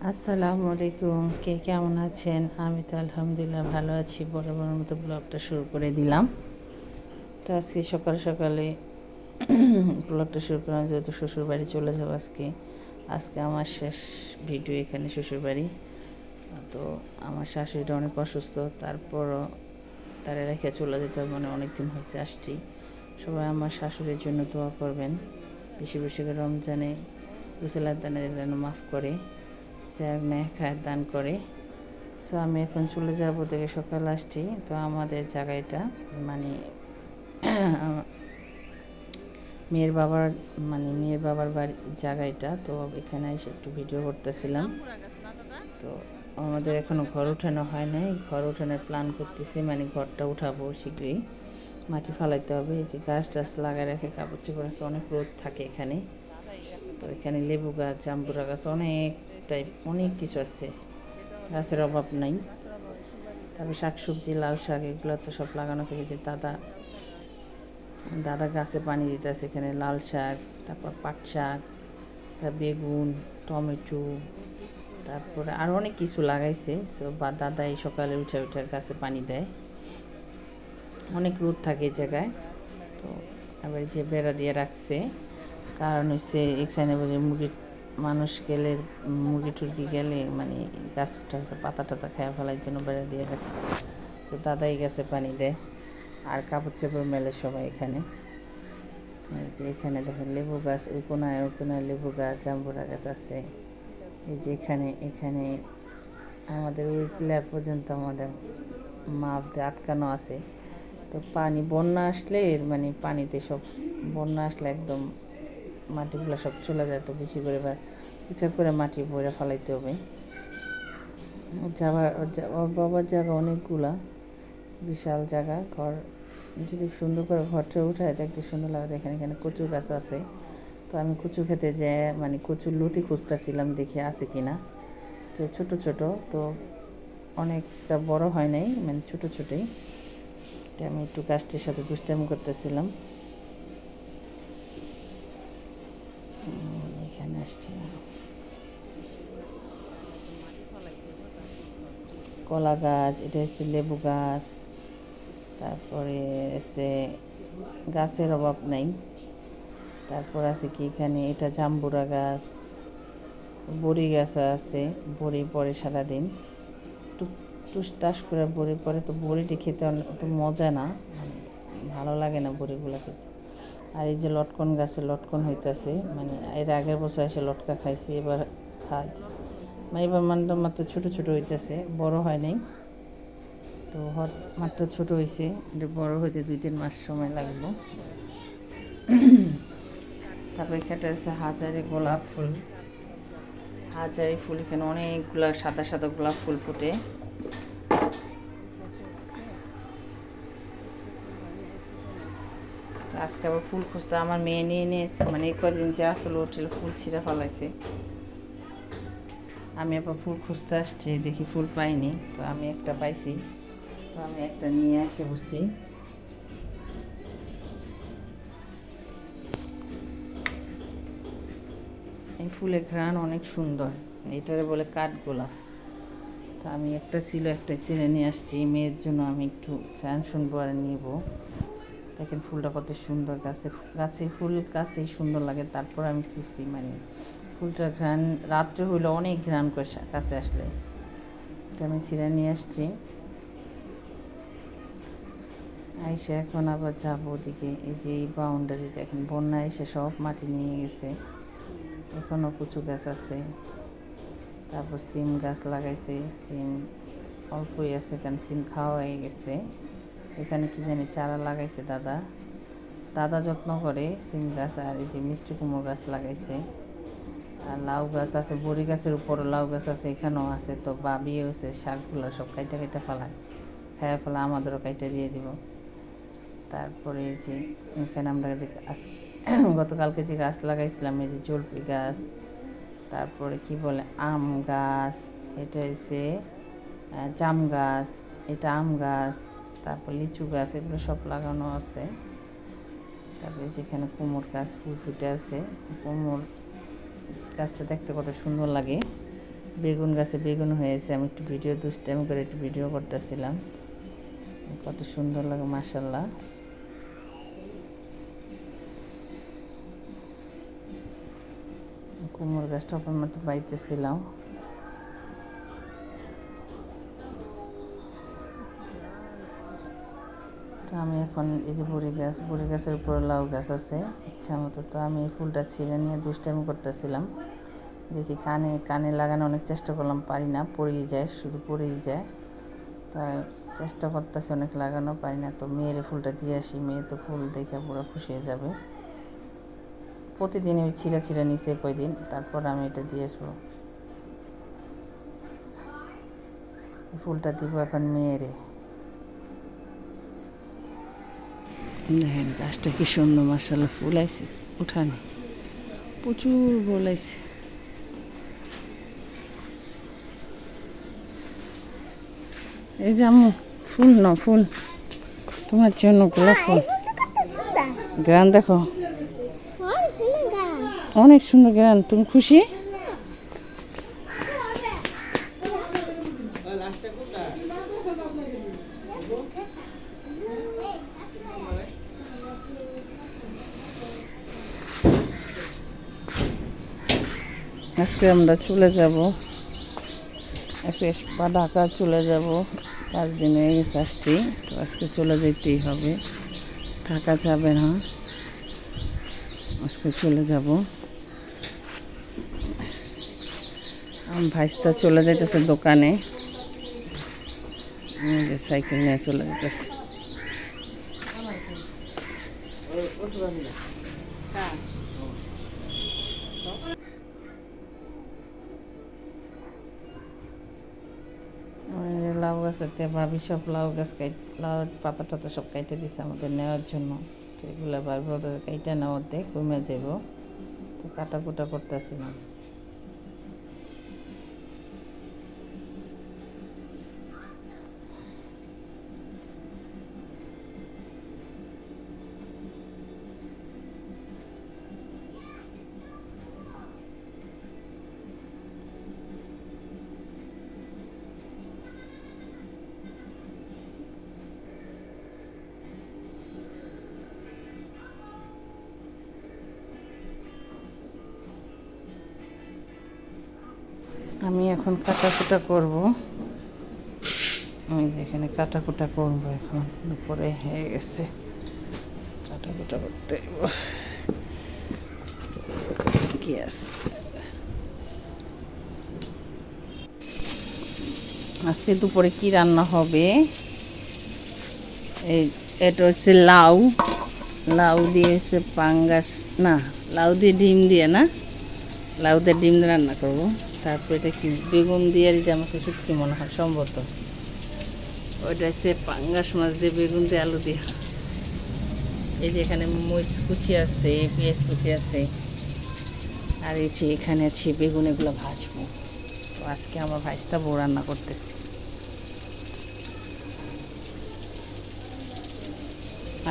আসসালামু আলাইকুম, কে কেমন আছেন? আমি তো আলহামদুলিল্লাহ ভালো আছি। বরাবরের মতো ব্লগটা শুরু করে দিলাম। তো আজকে সকালে সকালে ব্লগটা শুরু করলাম, যেহেতু শ্বশুরবাড়ি চলে যাবো আজকে। আজকে আমার শেষ ভিডিও এখানে শ্বশুরবাড়ি। তো আমার শাশুড়িটা অনেক অসুস্থ, তারপরও তারা রেখে চলে যেতে হবে, মানে অনেক দিন হয়েছে আসছি। সবাই আমার শাশুড়ির জন্য দোয়া করবেন, বেশি বেশি করে রমজানে রুসেলার দানের যেন মাফ করে, যার নেয় খায় দান করে। সো আমি এখন চলে যাব, থেকে সকাল আসছি। তো আমাদের জায়গাটা মানে মেয়ের বাবার মেয়ের বাবার বাড়ি জায়গাটা, তো এখানে এসে একটু ভিডিও করতেছিলাম। তো আমাদের এখনও ঘর উঠানো হয় নাই, ঘর উঠানোর প্ল্যান করতেছি, মানে ঘরটা উঠাবো শীঘ্রই। মাটি ফালাইতে হবে, এই যে গাছ টাছ লাগায় রেখে কাপড় চোপড় রাখে, অনেক রোদ থাকে এখানে। তো এখানে লেবু গাছ, জাম্বুরা গাছ, অনেক টাইপ অনেক কিছু আছে, গাছের অভাব নাই। তারপর শাকসবজি, লাল শাক, এগুলো তো সব লাগানো থেকে, যে দাদা দাদা গাছে পানি দিতেছে এখানে। লাল শাক, তারপর পাট শাক, তারপর বেগুন, টমেটো, তারপরে আরও অনেক কিছু লাগাইছে। সো বা দাদা এই সকালে উঠে উঠে গাছে পানি দেয়, অনেক রোদ থাকে এই জায়গায়। তো আবার যে বেড়া দিয়ে রাখছে, কারণ হচ্ছে এখানে বলে মুরগি মানুষ গেলে, মুরগি টুরগি গেলে মানে গাছ টাছ পাতা টাতা খাওয়া ফেলার জন্য বেড়া দিয়ে রাখছে। তো দাদাই গাছে পানি দেয়, আর কাপড় চোপড় মেলে সবাই এখানে। যে এখানে দেখেন লেবু গাছ, ওই কোনায় লেবু গাছ, জাম্বুরা গাছ আছে। এই যে এখানে এখানে আমাদের ওই প্লেয়ার পর্যন্ত আমাদের মাপ দিয়ে আটকানো আছে। তো পানি বন্যা আসলে মানে পানিতে সব, বন্যা আসলে একদম মাটিগুলো সব চলে যায়। তো বেশি করে বা উঁচা করে মাটি ভরে ফেলাইতে হবে। যাবার ওর বাবার জায়গা অনেকগুলা, বিশাল জায়গা। ঘর যদি সুন্দর করে ঘরটা উঠায় দেখতে সুন্দর লাগে। এখানে এখানে কচু গাছ আছে। তো আমি কচু খেতে যে মানে কচুর লতি খুঁজতেছিলাম, দেখি আছে কি না। তো ছোটো ছোটো, তো অনেকটা বড় হয় নাই, মানে ছোটো ছোটোই। তো আমি একটু গাছটির সাথে দুষ্টামি করতেছিলাম। এখানে আসছি, কলা গাছ, এটা হচ্ছে লেবু গাছ, তারপরে এসে গাছের অভাব নাই। তারপর আছে কি এখানে, এটা জাম্বুরা গাছ, বড়ি গাছ আছে। বড়ি পরে সারাদিন টুক টুস টাস করে বড়ি পরে। তো বড়িটি খেতে অত মজা না, মানে ভালো লাগে না বড়িগুলো খেতে। আর এই যে লটকন গাছে লটকন হইতেছে, মানে এর আগের বছর এসে লটকা খাইছি, এবার খাই মানে এবার মাত্র ছোটো ছোটো হইতেছে, বড় হয় নাই। তো মাত্র ছোটো হয়েছে, এটা বড় হইতে 2-3 মাস সময় লাগলো। তারপরে এখানে আছে হাজারি গোলাপ ফুল, হাজারি ফুল। এখানে অনেকগুলো সাদা সাদা গোলাপ ফুল ফুটে। আজকে আবার ফুল খুঁজতে আমার মেয়ে নিয়ে নিয়েছে, মানে এই কদিন যে আসলে হোটেল ফুল ছিঁড়ে ফেলাইছে। আমি আবার ফুল খুঁজতে আসছি, দেখি ফুল পাইনি। তো আমি একটা পাইছি, তো আমি একটা নিয়ে এসে বসছি। এই ফুলের ঘ্রাণ অনেক সুন্দর, এটারে বলে কাঠগোলাপ। তো আমি একটা ছিল, একটা ছিঁড়ে নিয়ে আসছি মেয়ের জন্য। আমি একটু ঘ্রাণ শুনবো আর নিব। দেখেন ফুলটা কত সুন্দর, গাছে ফুল গাছেই সুন্দর লাগে। তারপর আমি ছিঁড়ছি, মানে ফুলটার ঘ্রাণ রাত্রে হইলে অনেক ঘ্রাণ করে কাছে আসলে। তো আমি ছিঁড়ে নিয়ে আসছি। আইসে এখন আবার যাবো ওদিকে। এই যে এই বাউন্ডারিতে এখন বন্যা এসে সব মাটি নিয়ে গেছে, এখনও কচু গাছ আছে। তারপর সিম গাছ লাগাইছে, সিম অল্পই আছে, কারণ সিম খাওয়া হয়ে গেছে। এখানে কি জানি চারা লাগাইছে দাদা, দাদা যত্ন করে সিম গাছ। আর এই যে মিষ্টি কুমড়ো গাছ লাগাইছে, আর লাউ গাছ আছে, বড়ি গাছের উপরও লাউ গাছ আছে, এখানেও আছে। তো বাবি হয়েছে শাকগুলো সব কাইটা কাইটা ফেলায়, খাইয়া ফেলা, আমাদেরও কাইটা দিয়ে দিব। তারপরে যে এখানে আমরা যে গতকালকে যে গাছ লাগাইছিলাম, এই যে জলপি গাছ, তারপরে কি বলে আম গাছ, এটা হচ্ছে জাম গাছ, এটা আম গাছ, তারপর লিচু গাছ, এগুলো সব লাগানো আছে। তারপরে যেখানে কুমড় গাছ ফুল ফুটে আছে, কুমড় গাছটা দেখতে কত সুন্দর লাগে। বেগুন গাছে বেগুন হয়েছে, আমি একটু ভিডিও দুষ্টাইম করে একটু ভিডিও করতেছিলাম। কত সুন্দর লাগে মাশাআল্লাহ। কুমড়ো গাছটা আপনার মতো পাইতেছিলাম। তো আমি এখন এই যে বড়ি গাছের উপরে লাউ গাছ আছে ইচ্ছা মতো, তো আমি এই ফুলটা ছিঁড়ে নিয়ে দুষ্টাইম করতেছিলাম। দেখি কানে লাগানো অনেক চেষ্টা করলাম, পারি না, পড়েই যায়, শুধু পড়েই যায়। তাই চেষ্টা করতেছি অনেক, লাগানো পারি না। তো মেয়ের ফুলটা দিয়ে আসি, মেয়ে তো ফুল দেখে পুরো খুশি হয়ে যাবে। প্রতিদিন ওই ছিঁড়া নিচে কয়দিন, তারপর আমি এটা দিয়ে আসবো। ফুলটা দিব এখন মেয়েরে। দেখেন গাছটা কি সুন্দর মাশাআল্লাহ, ফুল আইছে উঠানে, প্রচুর ফুল আইছে। এই যে আম্মু ফুল না, ফুল তোমার জন্য, গোলাপ ফুল। গ্রান দেখো, অনেক সুন্দর গ্রান। তুমি খুশি? আজকে আমরা চলে যাব, আজকে ঢাকা চলে যাব। 5 দিন হয়ে গেছে আসছি, তো আজকে চলে যেতেই হবে, থাকা যাবে না। আজকে চলে যাব। ভাইস্তা চলে যাইতেছে দোকানে, সাইকেল নিয়ে চলে যেতেছে। লাউ গাছেতে ভাবি সব লাউ গাছ লাউ পাতা টাতা সব কাইটে দিচ্ছে আমাদের নেওয়ার জন্য। তো এগুলো ভাবি ওদের কাইটা নেওয়াতে কমে যাব, তো কাটাকুটা করতেছিলাম। আমি এখন কাটাকুটা করব, আমি যেখানে কাটাকুটা করবো এখন, দুপুরে হয়ে গেছে, কাটাকুটা করতে কি আছে। আজকে দুপুরে কি রান্না হবে, এটা হচ্ছে লাউ দিয়ে হচ্ছে পাঙ্গাস, না লাউ দিয়ে ডিম দিয়ে, না লাউ দিয়ে ডিম দিয়ে রান্না করবো। তারপরে এটা কি বেগুন দিয়ে, আর যে আমার শুটকি মনে হয় সম্ভবত, ওইটা হচ্ছে পাঙ্গাস মাছ দিয়ে বেগুন দিয়ে আলু দিয়ে। এই যে এখানে মরিচ কুচি আছে, পেঁয়াজ কুচি আছে, আর এই যে এখানে আছে বেগুন, এগুলো ভাজবো। তো আজকে আমার ভাজটা বউ রান্না করতেছি।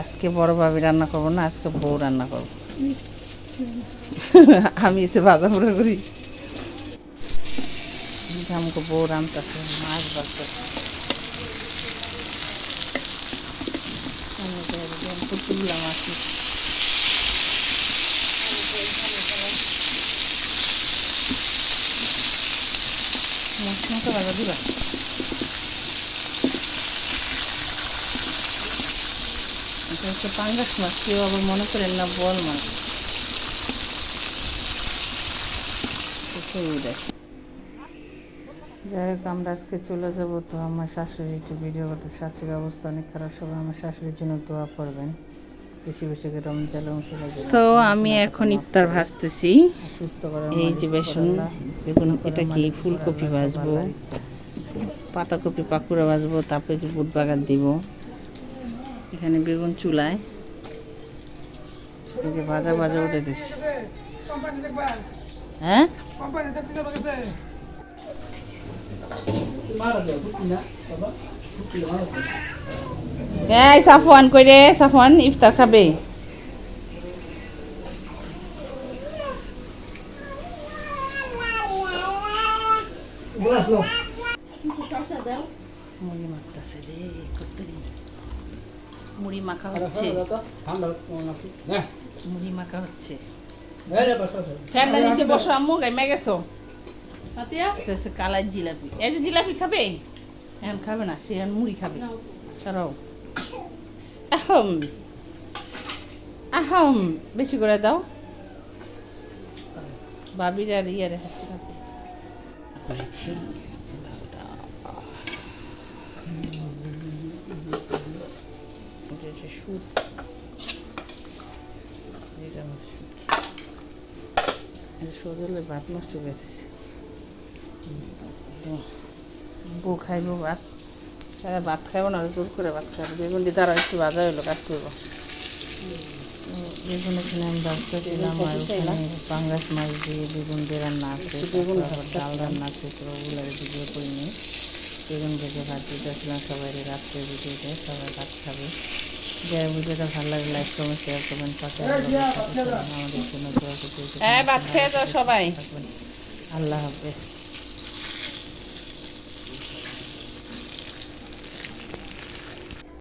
আজকে বড় ভাবি রান্না করবো না, আজকে বউ রান্না করবো। আমি এসে ভাজা পোড়া করি, আমাকে বউ রান্নাতেছে, মাছ ভাজতেছে। কতগুলো মাছ মশলা ভাজা দিবা। এটা হচ্ছে পাঙ্গাস মাছ, কেউ আবার মনে করেন না বল মাছ। যাই হোক, আমরা আজকে চলে যাব। তো আমার শাশুড়ি একটু ভিডিও করতে, শাশুড়ির অবস্থা অনেক খারাপ, সবাই আমার শাশুড়ির জন্য দোয়া করবেন, বেশি বেশি করে রমজান। তো আমি এখন ইফতার ভাজতেছি, এই যে বেসন বেগুন, এটা কি ফুলকপি ভাজবো, পাতাকপি পাকুড়া ভাজবো, তারপরে যে বুট বাগার দিব। এখানে বেগুন চুলায়, এই যে ভাজা উঠে দিচ্ছি। হ্যাঁ সাফওয়ান কই রে, সাফওয়ান ইফতার খাবে। মুড়ি মাখতেছে রে কতরি মুড়ি মাখা হচ্ছে মুড়ি মাখা হচ্ছে ফ্যানটা নিচে বসো আম্মু গাইমে গেছো এটা হচ্ছে কালাই জিলাপি এই যে জিলাপি খাবে এখন খাবে না সে এখন মুড়ি খাবে সরাও আহম আহম বেশি করে দাও বাবির আর ইয়ারে হাসি করেছি শুট সজলে ভাত নষ্ট করেছে বউ খাইব ভাত ভাত খাইব না জোর করে ভাত খাইব বেগুনটি দ্বারা একটু ভাজা হইলো কাজ করবো বেগুন এখানে আমি ভাজতেছিলাম আর ওখানে পাঙ্গাস মাছ দিয়ে বেগুন দিয়ে রান্না আছে বেগুন ডাল রান্না আছে তো ওগুলো ভিডিও করে নিই বেগুন ভেজে ভাত দিতেছিলাম সবাই রাত্রে ভিডিওতে সবাই ভাত খাবে যাই ভিডিওটা ভালো লাগে লাইক কমেন্ট শেয়ার করবেন পাশে আমাদের জন্য দোয়া করতে সবাই আল্লাহ হাফেজ।